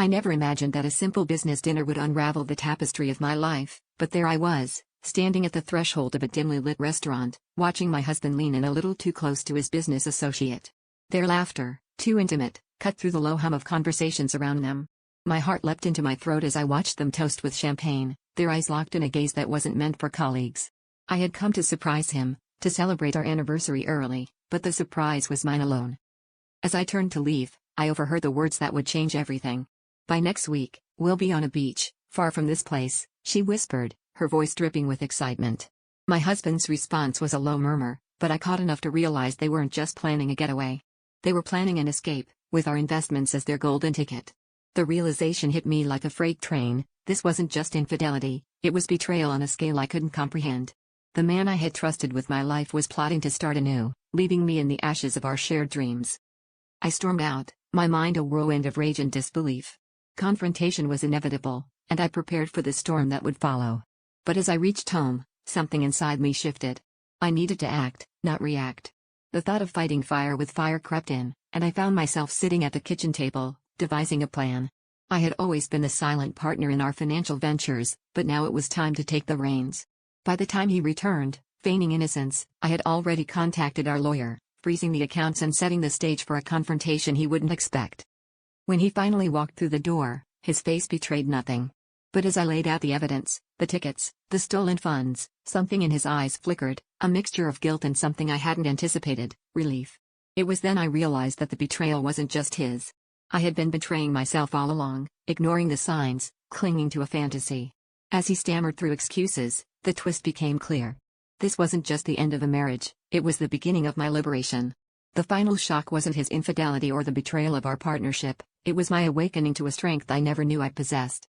I never imagined that a simple business dinner would unravel the tapestry of my life, but there I was, standing at the threshold of a dimly lit restaurant, watching my husband lean in a little too close to his business associate. Their laughter, too intimate, cut through the low hum of conversations around them. My heart leapt into my throat as I watched them toast with champagne, their eyes locked in a gaze that wasn't meant for colleagues. I had come to surprise him, to celebrate our anniversary early, but the surprise was mine alone. As I turned to leave, I overheard the words that would change everything. "By next week, we'll be on a beach, far from this place," she whispered, her voice dripping with excitement. My husband's response was a low murmur, but I caught enough to realize they weren't just planning a getaway. They were planning an escape, with our investments as their golden ticket. The realization hit me like a freight train. This wasn't just infidelity, it was betrayal on a scale I couldn't comprehend. The man I had trusted with my life was plotting to start anew, leaving me in the ashes of our shared dreams. I stormed out, my mind a whirlwind of rage and disbelief. Confrontation was inevitable, and I prepared for the storm that would follow. But as I reached home, something inside me shifted. I needed to act, not react. The thought of fighting fire with fire crept in, and I found myself sitting at the kitchen table, devising a plan. I had always been the silent partner in our financial ventures, but now it was time to take the reins. By the time he returned, feigning innocence, I had already contacted our lawyer, freezing the accounts and setting the stage for a confrontation he wouldn't expect. When he finally walked through the door, his face betrayed nothing. But as I laid out the evidence, the tickets, the stolen funds, something in his eyes flickered, a mixture of guilt and something I hadn't anticipated, relief. It was then I realized that the betrayal wasn't just his. I had been betraying myself all along, ignoring the signs, clinging to a fantasy. As he stammered through excuses, the twist became clear. This wasn't just the end of a marriage, it was the beginning of my liberation. The final shock wasn't his infidelity or the betrayal of our partnership, it was my awakening to a strength I never knew I possessed.